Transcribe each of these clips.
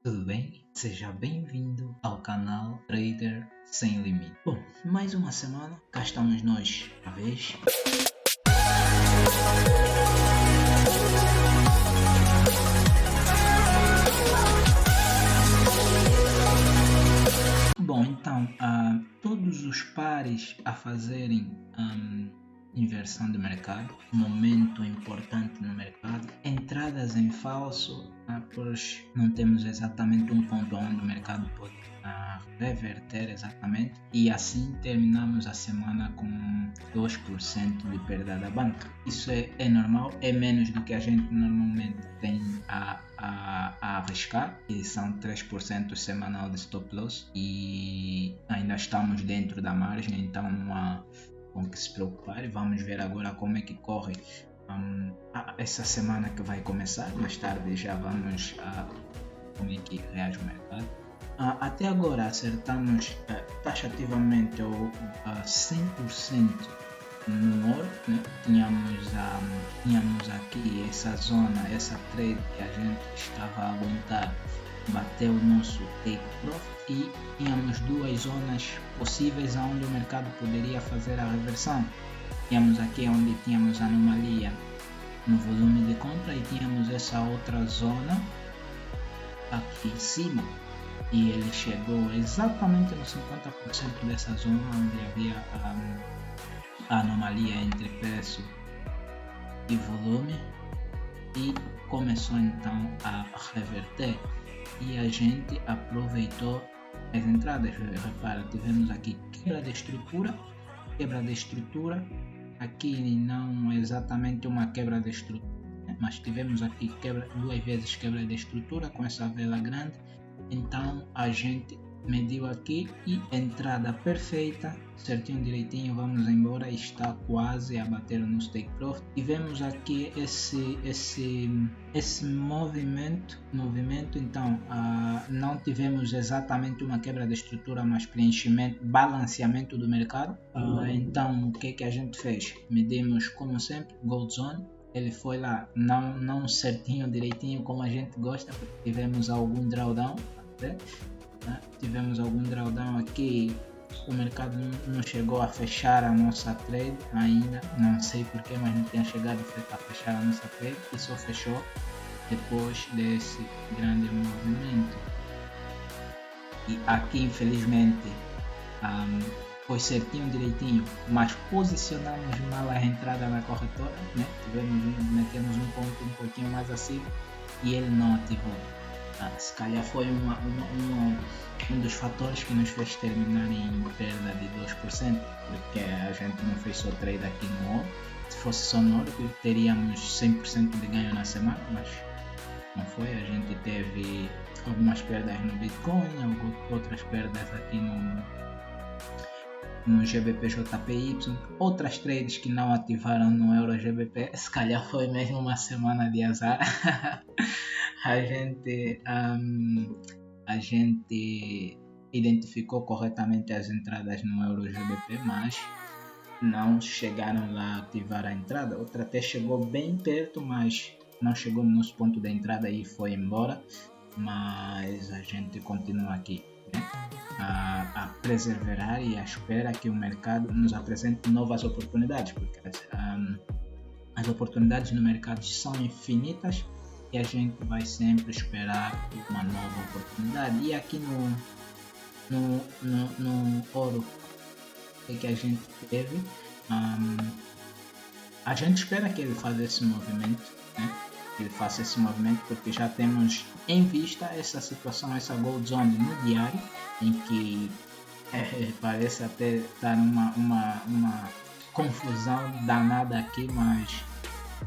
tudo bem? Seja bem-vindo ao canal Trader Sem Limite. Bom, mais uma semana, cá estamos nós a vez. Bom, então, todos os pares a fazerem inversão de mercado, momento importante no mercado, entradas em falso, pois não temos exatamente um ponto onde o mercado pode reverter exatamente, e assim terminamos a semana com 2% de perda da banca. Isso é normal, é menos do que a gente normalmente tem a arriscar, que são 3% semanal de stop loss, e ainda estamos dentro da margem, então não há com que se preocupar. Vamos ver agora como é que corre essa semana que vai começar. Mais tarde já vamos como é que reage o mercado. Até agora acertamos taxativamente 100% no ouro, né? Tínhamos aqui essa zona, essa trade que a gente estava a aguentar, bateu o nosso take profit, e tínhamos duas zonas possíveis onde o mercado poderia fazer a reversão. Tínhamos aqui onde tínhamos anomalia no volume de compra e tínhamos essa outra zona aqui em cima, e ele chegou exatamente no 50% dessa zona onde havia a anomalia entre preço e volume, e começou então a reverter, e a gente aproveitou as entradas. Repara, tivemos aqui quebra de estrutura, aqui não é exatamente uma quebra de estrutura, mas tivemos aqui duas vezes quebra de estrutura com essa vela grande. Então a gente mediu aqui e entrada perfeita, certinho, direitinho. Vamos embora, está quase a bater no take profit. Tivemos aqui esse movimento. Então não tivemos exatamente uma quebra de estrutura, mas preenchimento, balanceamento do mercado. Então o que a gente fez? Medimos como sempre Gold Zone. Ele foi lá, não certinho, direitinho como a gente gosta, porque tivemos algum drawdown, Tivemos algum drawdown aqui. O mercado não chegou a fechar a nossa trade ainda, não sei porquê, mas não tinha chegado a fechar a nossa trade, e só fechou depois desse grande movimento. E aqui infelizmente foi certinho, mas posicionamos mal a entrada na corretora, né? Metemos um ponto um pouquinho mais acima e ele não ativou. Se calhar foi um dos fatores que nos fez terminar em perda de 2%, porque a gente não fez só trade aqui no ouro. Se fosse só no ouro, teríamos 100% de ganho na semana, mas não foi. A gente teve algumas perdas no Bitcoin, outras perdas aqui no GBP/JPY, outras trades que não ativaram no Euro GBP. Se calhar foi mesmo uma semana de azar. A gente identificou corretamente as entradas no Euro GBP, mas não chegaram lá a ativar a entrada. Outra até chegou bem perto, mas não chegou no nosso ponto de entrada e foi embora. Mas a gente continua aqui, né? A perseverar e à espera que o mercado nos apresente novas oportunidades, porque as oportunidades no mercado são infinitas e a gente vai sempre esperar uma nova oportunidade. E aqui no ouro, o que a gente teve, a gente espera que ele faça esse movimento, né? Ele faça esse movimento, porque já temos em vista essa situação, essa Gold Zone no diário, em que parece até estar uma confusão danada aqui, mas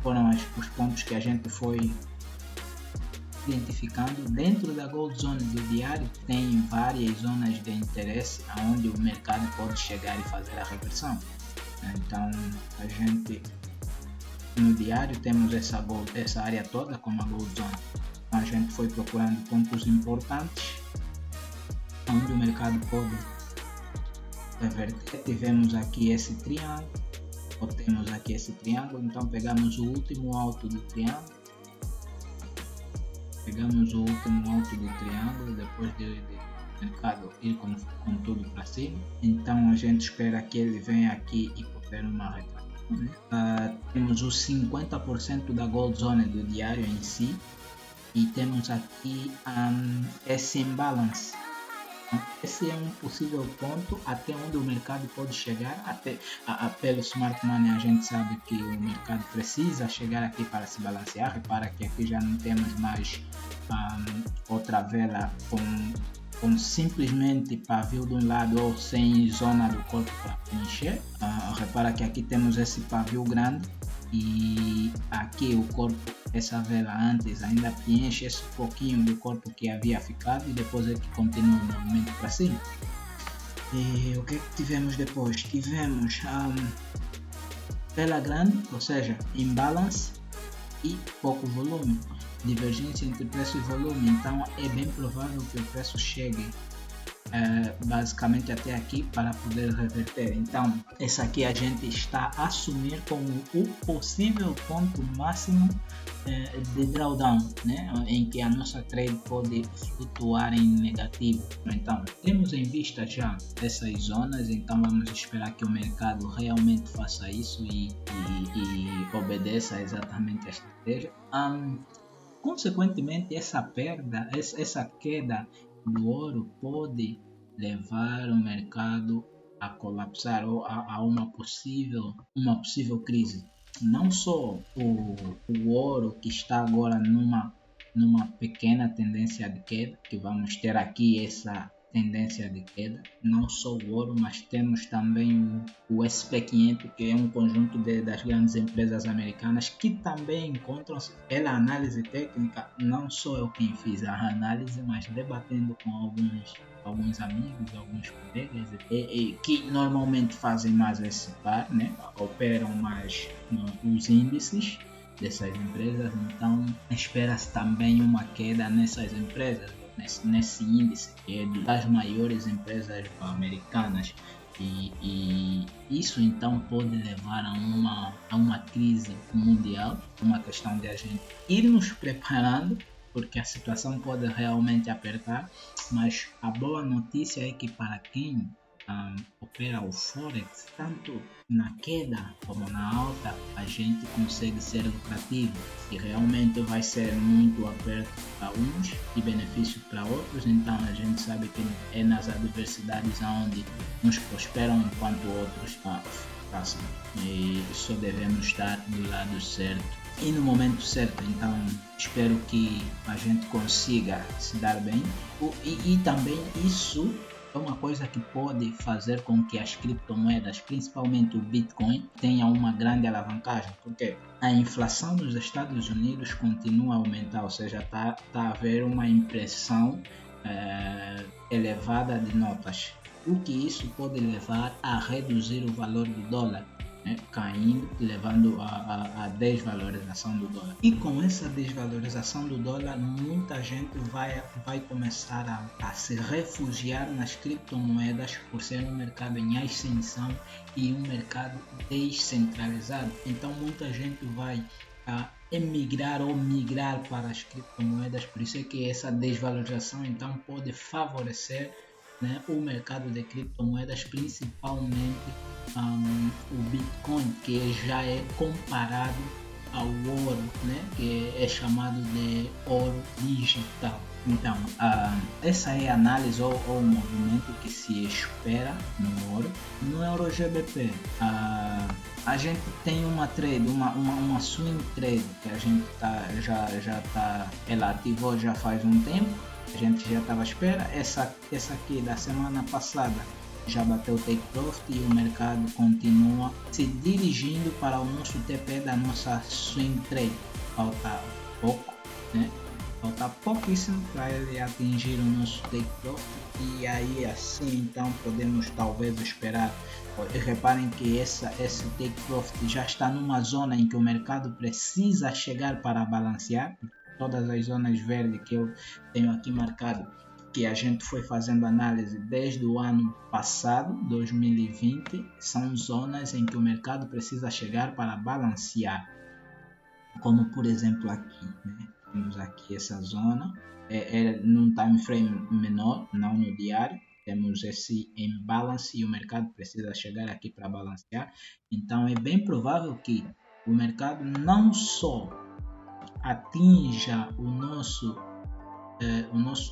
foram os pontos que a gente foi identificando. Dentro da Gold Zone do diário tem várias zonas de interesse onde o mercado pode chegar e fazer a reversão. Então a gente no diário temos essa área toda como a Gold Zone. A gente foi procurando pontos importantes onde o mercado pode reverter. Tivemos aqui esse triângulo, então pegamos o último alto do triângulo, mercado ir com tudo para cima. Então a gente espera que ele venha aqui e poder uma retração. Temos os 50% da Gold Zone do diário em si e temos aqui esse imbalance. Esse é um possível ponto até onde o mercado pode chegar. Pelo Smart Money a gente sabe que o mercado precisa chegar aqui para se balancear. Repara que aqui já não temos mais outra vela com simplesmente pavio de um lado ou sem zona do corpo para preencher. Repara que aqui temos esse pavio grande e aqui o corpo, essa vela antes ainda preenche esse pouquinho do corpo que havia ficado e depois é que continua o movimento para cima. E o que é que tivemos depois? Tivemos vela grande, ou seja, imbalance e pouco volume, divergência entre preço e volume. Então é bem provável que o preço chegue basicamente até aqui para poder reverter. Então essa aqui a gente está a assumir como o possível ponto máximo de drawdown, né? Em que a nossa trade pode flutuar em negativo. Então temos em vista já essas zonas, então vamos esperar que o mercado realmente faça isso e obedeça exatamente a estratégia. Consequentemente, essa queda do ouro pode levar o mercado a colapsar ou a uma possível crise. Não só o ouro, que está agora numa pequena tendência de queda, que vamos ter aqui essa tendência de queda, não só o ouro, mas temos também o SP500, que é um conjunto das grandes empresas americanas que também encontram-se pela análise técnica. Não sou eu quem fiz a análise, mas debatendo com alguns amigos, alguns colegas que normalmente fazem mais esse par, né? Operam mais os índices dessas empresas, então espera-se também uma queda nessas empresas, nesse índice que é das maiores empresas americanas, e isso então pode levar a uma crise mundial. Uma questão de a gente ir nos preparando, porque a situação pode realmente apertar, mas a boa notícia é que para quem opera o Forex, tanto na queda como na alta, a gente consegue ser lucrativo, e realmente vai ser muito aperto para uns e benefício para outros. Então a gente sabe que é nas adversidades onde uns prosperam enquanto outros passam, e só devemos estar do lado certo e no momento certo. Então espero que a gente consiga se dar bem, e também isso é uma coisa que pode fazer com que as criptomoedas, principalmente o Bitcoin, tenha uma grande alavancagem, porque a inflação nos Estados Unidos continua a aumentar, ou seja, está a haver uma impressão elevada de notas, o que isso pode levar a reduzir o valor do dólar, né, caindo, levando a desvalorização do dólar. E com essa desvalorização do dólar, muita gente vai começar a se refugiar nas criptomoedas, por ser um mercado em ascensão e um mercado descentralizado. Então muita gente vai emigrar ou migrar para as criptomoedas. Por isso é que essa desvalorização então pode favorecer, né, o mercado de criptomoedas, principalmente o Bitcoin, que já é comparado ao ouro, né, que é chamado de ouro digital. Então essa é a análise ou o movimento que se espera no ouro. No Euro GBP a gente tem uma trade, uma swing trade, que a gente ela ativou já faz um tempo. A gente já estava à espera. Essa aqui da semana passada já bateu o take profit e o mercado continua se dirigindo para o nosso TP da nossa swing trade. Falta pouco, né? Falta pouquíssimo para ele atingir o nosso take profit, e aí assim então podemos talvez esperar. Reparem que esse take profit já está numa zona em que o mercado precisa chegar para balancear. Todas as zonas verdes que eu tenho aqui marcado, que a gente foi fazendo análise desde o ano passado, 2020, são zonas em que o mercado precisa chegar para balancear, como por exemplo aqui, né? Temos aqui essa zona, num time frame menor, não no diário. Temos esse imbalance e o mercado precisa chegar aqui para balancear. Então é bem provável que o mercado não só atinja o nosso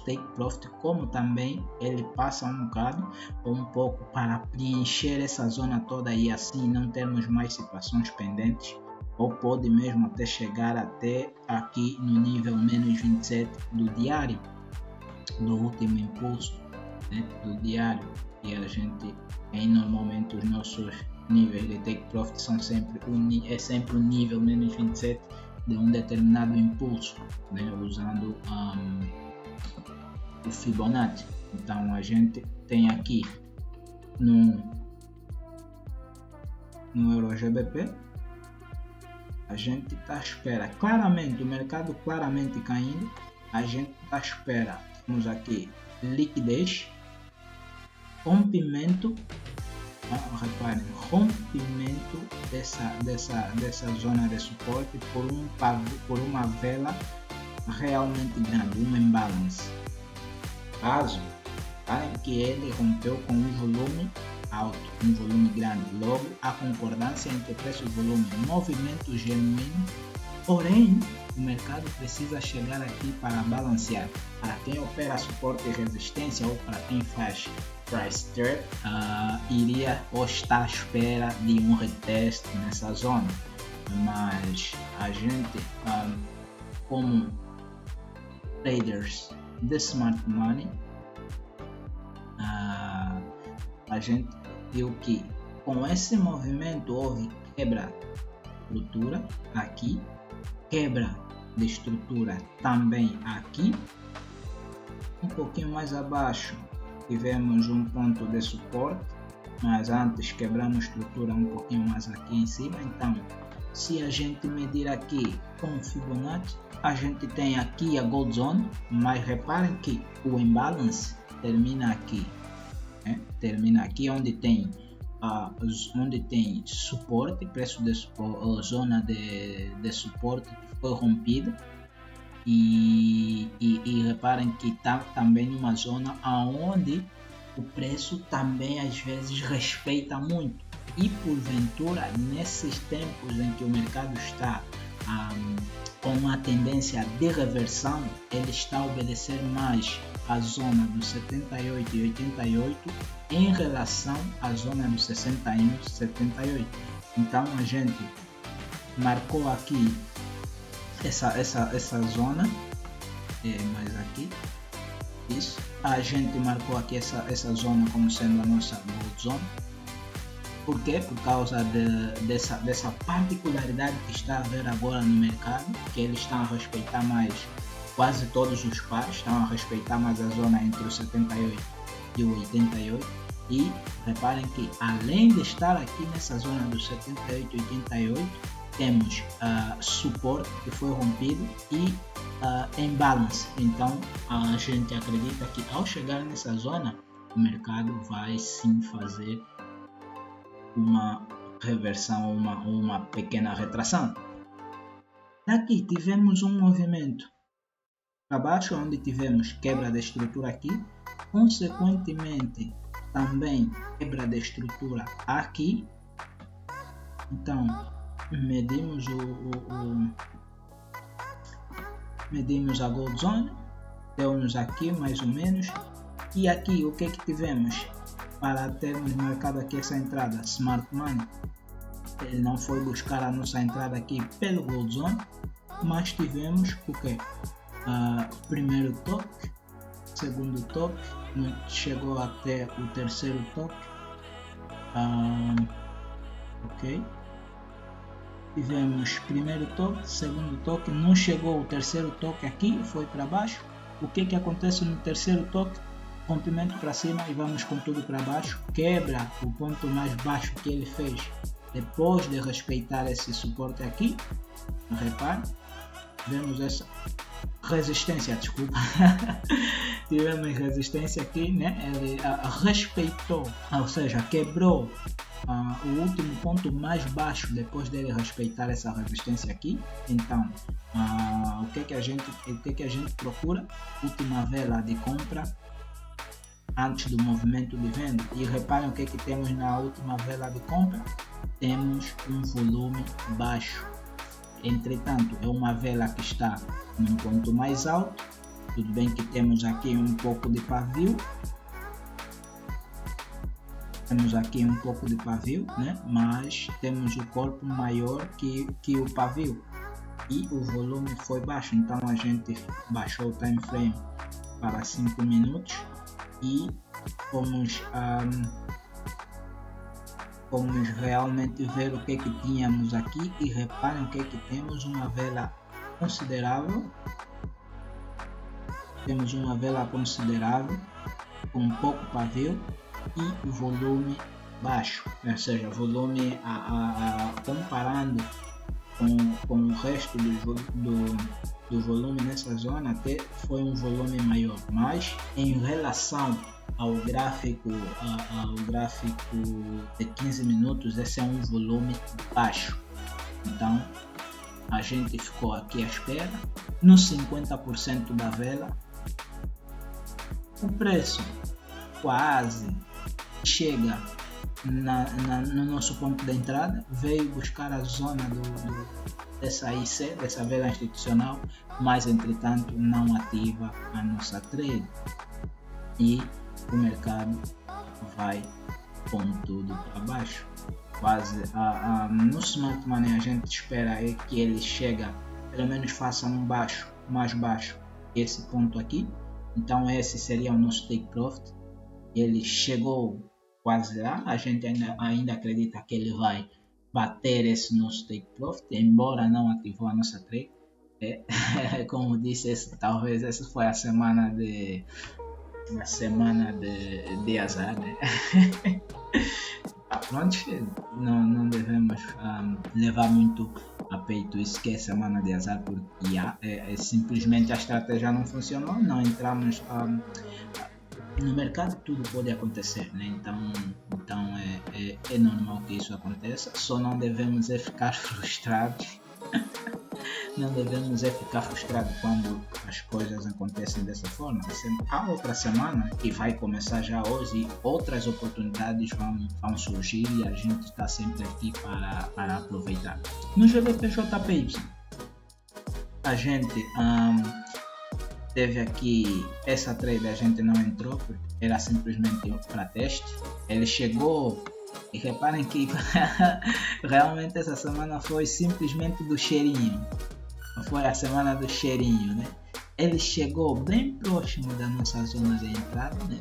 take profit, como também ele passa um bocado ou um pouco para preencher essa zona toda e assim não termos mais situações pendentes, ou pode mesmo até chegar até aqui no nível menos 27 do diário, do último impulso, né, do diário. E a gente normalmente os nossos níveis de take profit são sempre o nível menos 27 de um determinado impulso, né, usando o Fibonacci. Então a gente tem aqui no EuroGBP, a gente está à espera, claramente o mercado claramente caindo, a gente está à espera. Temos aqui liquidez, rompimento, reparem, rompimento dessa zona de suporte por uma vela realmente grande, um imbalance. Caso que ele rompeu com um volume alto, um volume grande, logo a concordância entre preço e volume, movimento genuíno, porém o mercado precisa chegar aqui para balancear. Para quem opera suporte e resistência ou para quem faz price trap, iria ou está à espera de um retest nessa zona, mas a gente como traders de smart money, a gente viu que com esse movimento houve quebra de estrutura aqui, quebra de estrutura também aqui, um pouquinho mais abaixo tivemos um ponto de suporte, mas antes quebramos estrutura um pouquinho mais aqui em cima. Então se a gente medir aqui com o Fibonacci, a gente tem aqui a Gold Zone, mas reparem que o imbalance termina aqui, né? Termina aqui onde tem suporte, preço de suporte, zona de suporte que foi rompida, e reparem que está também numa zona onde o preço também às vezes respeita muito, e porventura nesses tempos em que o mercado está com uma tendência de reversão, ele está a obedecer mais a zona dos 78 e 88 em relação à zona dos 61 e 78. Então a gente marcou aqui essa zona, mais aqui, isso, a gente marcou aqui essa zona como sendo a nossa Gold Zone. Por quê? Por causa dessa particularidade que está a haver agora no mercado, que eles estão a respeitar mais, quase todos os pares estão a respeitar mais a zona entre o 78 e o 88, e reparem que além de estar aqui nessa zona dos 78 e 88, temos suporte que foi rompido e imbalance. Então a gente acredita que ao chegar nessa zona, o mercado vai sim fazer uma reversão, uma pequena retração. Aqui tivemos um movimento para baixo, onde tivemos quebra da estrutura aqui, consequentemente também quebra da estrutura aqui. Então medimos a Gold Zone, deu-nos aqui mais ou menos, e aqui o que é que tivemos? Para termos marcado aqui essa entrada, Smart Money, ele não foi buscar a nossa entrada aqui pelo Gold Zone, mas tivemos o que? Primeiro toque, segundo toque, chegou até o terceiro toque, ok, tivemos primeiro toque, segundo toque, não chegou o terceiro toque aqui, foi para baixo. O que acontece no terceiro toque? Rompimento para cima e vamos com tudo para baixo, quebra o ponto mais baixo que ele fez depois de respeitar esse suporte aqui. Repare, vemos essa resistência, desculpa, tivemos resistência aqui, né? Ele respeitou, ou seja, quebrou o último ponto mais baixo depois dele respeitar essa resistência aqui. Então o que que a gente procura? Última vela de compra antes do movimento de venda. E reparem o que temos na última vela de compra. Temos um volume baixo. Entretanto, é uma vela que está num ponto mais alto. Tudo bem que temos aqui um pouco de pavio. Né? Mas temos o corpo maior que o pavio. E o volume foi baixo. Então a gente baixou o time frame para 5 minutos. E vamos realmente ver o que tínhamos aqui. E reparem o que temos: uma vela considerável. Temos uma vela considerável com pouco pavio e volume baixo, ou seja, volume comparando com o resto do volume nessa zona, até foi um volume maior, mas em relação ao gráfico de 15 minutos, esse é um volume baixo. Então a gente ficou aqui à espera no 50% da vela. O preço quase chega no nosso ponto de entrada, veio buscar a zona dessa IC, dessa vela institucional, mas entretanto não ativa a nossa trade e o mercado vai com tudo para baixo. Quase no smart money a gente espera que ele chega, pelo menos faça mais baixo que esse ponto aqui. Então esse seria o nosso take profit. Ele chegou quase lá, a gente ainda acredita que ele vai bater esse nosso take profit, embora não ativou a nossa trade. Como disse, talvez essa foi a semana de azar, né? Pronto, não devemos levar muito a peito isso que é semana de azar, porque simplesmente a estratégia não funcionou, não entramos no mercado, tudo pode acontecer, né? Então é normal que isso aconteça, só não devemos ficar frustrados. Não devemos ficar frustrados quando as coisas acontecem dessa forma. Há outra semana que vai começar já hoje e outras oportunidades vão surgir e a gente está sempre aqui para aproveitar. No GBPJPY, a gente teve aqui essa trade, a gente não entrou porque era simplesmente para teste. Ele chegou e reparem que realmente essa semana foi simplesmente do cheirinho. Foi a semana do cheirinho, né? Ele chegou bem próximo da nossa zona de entrada, né?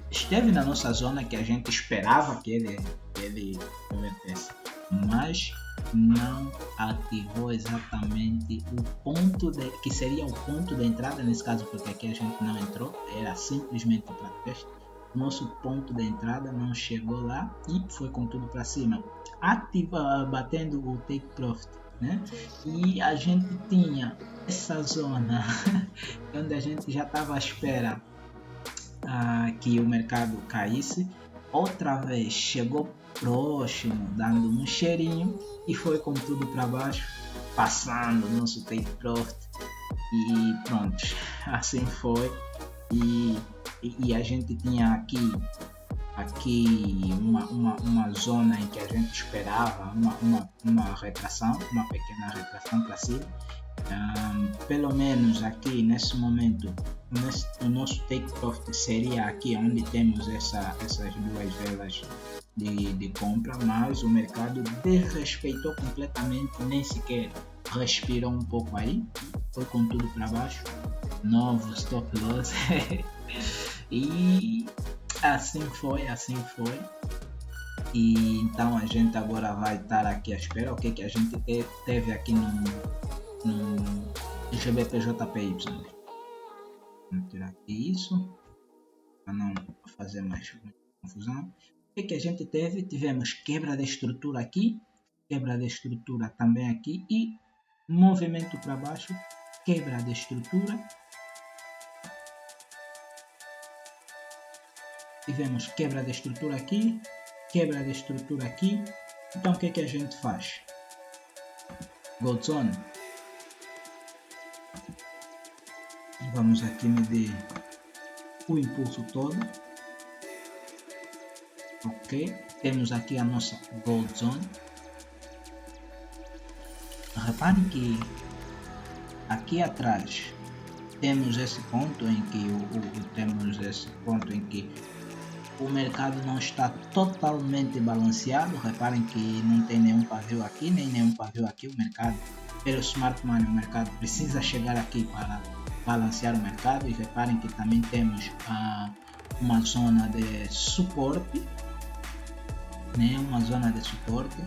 Esteve na nossa zona que a gente esperava que ele convertesse, mas não ativou exatamente o ponto que seria o ponto de entrada nesse caso, porque aqui a gente não entrou, era simplesmente para teste. Nosso ponto de entrada não chegou lá e foi com tudo para cima, batendo o take profit, né? E a gente tinha essa zona onde a gente já estava à espera que o mercado caísse. Outra vez chegou próximo, dando um cheirinho e foi com tudo para baixo, passando o nosso take profit e pronto, assim foi. E a gente tinha aqui uma zona em que a gente esperava uma retração, uma pequena retração para cima. Pelo menos aqui nesse momento o nosso take profit seria aqui onde temos essas duas velas de compra, mas o mercado desrespeitou completamente, nem sequer respirou um pouco aí, foi com tudo para baixo, novo stop loss e assim foi. E então a gente agora vai estar aqui à espera o que a gente teve aqui no GBPJPY. Vamos tirar aqui isso para não fazer mais confusão. O que a gente teve? Tivemos quebra da estrutura aqui, quebra da estrutura também aqui e movimento para baixo, quebra da estrutura. Tivemos quebra da estrutura aqui, quebra de estrutura aqui. Então o que é que a gente faz? Gold Zone. Vamos aqui medir o impulso todo. Ok, temos aqui a nossa Gold Zone. Reparem que aqui atrás temos esse ponto em que o mercado não está totalmente balanceado. Reparem que não tem nenhum pavio aqui, nem nenhum pavio aqui. O mercado, pelo Smart Money, o mercado precisa chegar aqui para balancear o mercado. E reparem que também temos uma zona de suporte, né? Uma zona de suporte.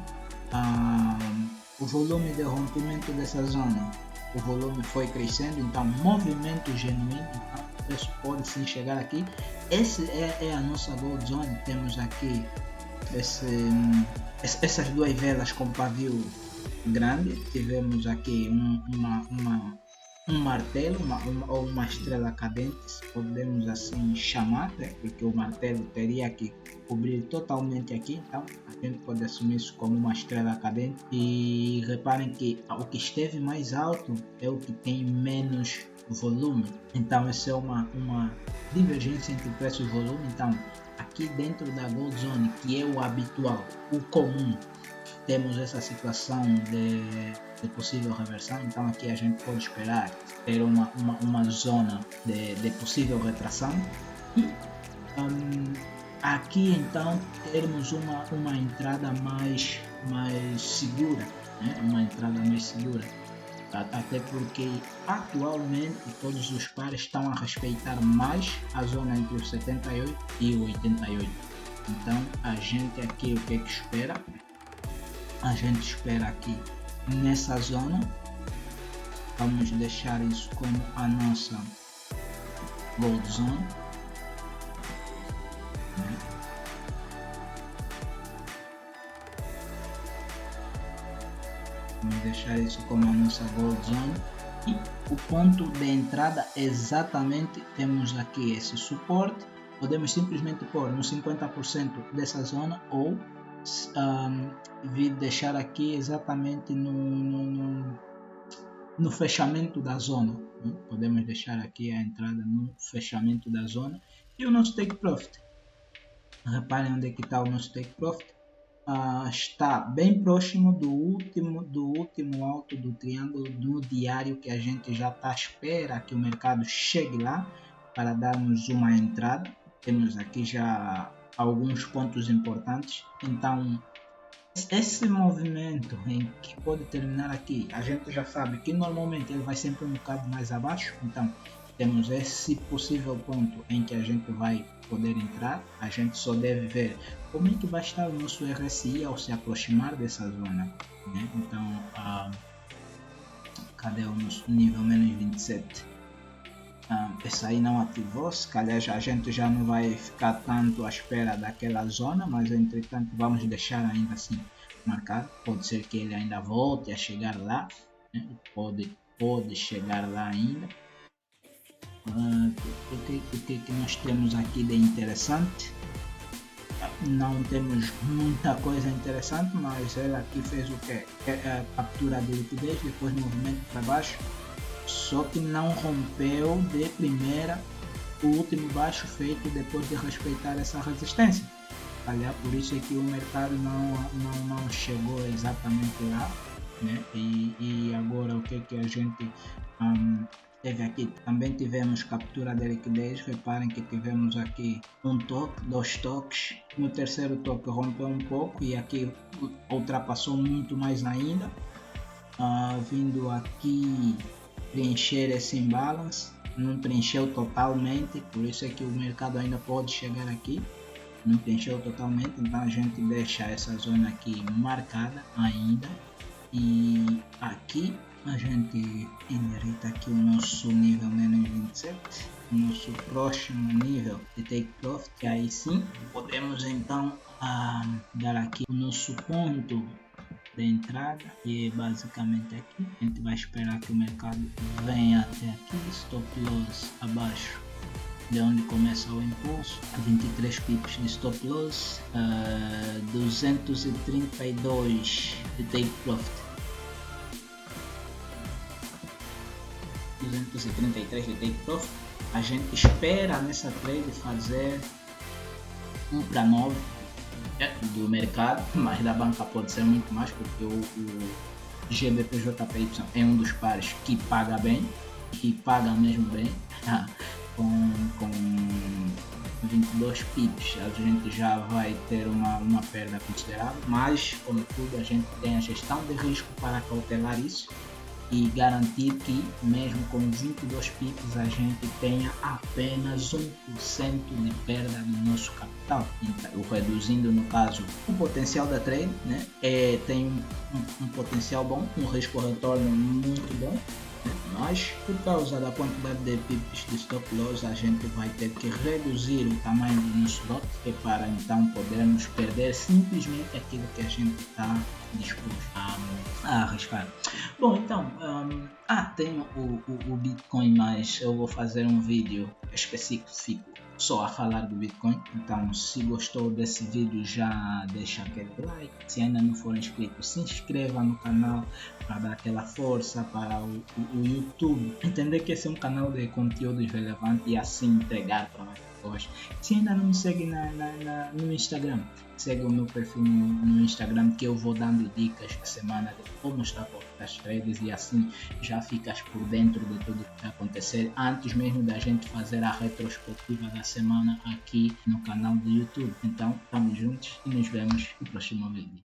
O volume de rompimento dessa zona, o volume foi crescendo, então movimento genuíno, então o preço pode sim chegar aqui. Essa é a nossa Gold Zone. Temos aqui essas duas velas com pavio grande. Tivemos aqui um martelo, ou uma estrela cadente, se podemos assim chamar, né? Porque o martelo teria que cobrir totalmente aqui, então a gente pode assumir isso como uma estrela cadente. E reparem que o que esteve mais alto é o que tem menos volume, então essa é uma divergência entre preço e volume. Então aqui dentro da Gold Zone, que é o habitual, o comum, temos essa situação de possível reversão. Então aqui a gente pode esperar ter uma zona de possível retração. E aqui então termos uma entrada mais segura, né? Uma entrada mais segura, até porque atualmente todos os pares estão a respeitar mais a zona entre o 78 e o 88. Então a gente aqui, o que é que espera? A gente espera aqui nessa zona. Vamos deixar isso como a nossa Gold Zone, né? Vamos deixar isso como a nossa Gold Zone. E o ponto de entrada, exatamente, temos aqui esse suporte. Podemos simplesmente pôr no 50% dessa zona, ou deixar aqui exatamente no fechamento da zona, né? Podemos deixar aqui a entrada no fechamento da zona. E o nosso take profit, reparem onde é que está o nosso take profit. Está bem próximo do último alto do triângulo no diário, que a gente já está à espera que o mercado chegue lá para darmos uma entrada. Temos aqui já alguns pontos importantes. Então esse movimento em que pode terminar aqui, a gente já sabe que normalmente ele vai sempre um bocado mais abaixo. Então temos esse possível ponto em que a gente vai poder entrar. A gente só deve ver como é que vai estar o nosso RSI ao se aproximar dessa zona, né? Então cadê o nosso nível menos 27? Esse aí não ativou, se calhar a gente já não vai ficar tanto à espera daquela zona, mas entretanto vamos deixar ainda assim marcado. Pode ser que ele ainda volte a chegar lá, né? Pode chegar lá ainda. O que nós temos aqui de interessante? Não temos muita coisa interessante, mas ela aqui fez o que? Captura de liquidez, depois movimento para baixo, só que não rompeu de primeira o último baixo feito depois de respeitar essa resistência. Aliás, por isso é que o mercado não chegou exatamente lá, né? E agora o que a gente teve aqui? Também tivemos captura de liquidez. Reparem que tivemos aqui um toque, dois toques. No terceiro toque rompeu um pouco e aqui ultrapassou muito mais ainda, vindo aqui preencher esse imbalance. Não preencheu totalmente, por isso é que o mercado ainda pode chegar aqui. Não preencheu totalmente, então a gente deixa essa zona aqui marcada ainda. E aqui a gente endireita aqui o nosso nível menos 27, o nosso próximo nível de take profit, que aí sim podemos então dar aqui o nosso ponto de entrada, que é basicamente aqui. A gente vai esperar que o mercado venha até aqui, stop loss abaixo de onde começa o impulso, 23 pips de stop loss, 232 de take profit, 233 de take profit. A gente espera nessa trade fazer 1 para 9 do mercado, mas da banca pode ser muito mais, porque o GBPJPY é um dos pares que paga bem, que paga mesmo bem. Com 22 pips a gente já vai ter uma perda considerável, mas como tudo a gente tem a gestão de risco para cautelar isso e garantir que mesmo com 22 pips a gente tenha apenas 1% de perda do nosso capital, então, reduzindo no caso o potencial da trade, né? Tem um potencial bom, um risco-retorno muito bom, mas por causa da quantidade de pips de stop loss a gente vai ter que reduzir o tamanho do nosso lot para então podermos perder simplesmente aquilo que a gente está disposto a arriscar. Bom, então tem o Bitcoin, mas eu vou fazer um vídeo específico só a falar do Bitcoin. Então, se gostou desse vídeo, já deixa aquele like. Se ainda não for inscrito, se inscreva no canal para dar aquela força para o YouTube entender que esse é um canal de conteúdos relevantes e assim entregar para mais pessoas. Se ainda não me segue no Instagram, segue o meu perfil no Instagram, que eu vou dando dicas a semana de como está as trades e assim já ficas por dentro de tudo que vai acontecer antes mesmo da gente fazer a retrospectiva da semana aqui no canal do YouTube. Então, estamos juntos e nos vemos no próximo vídeo.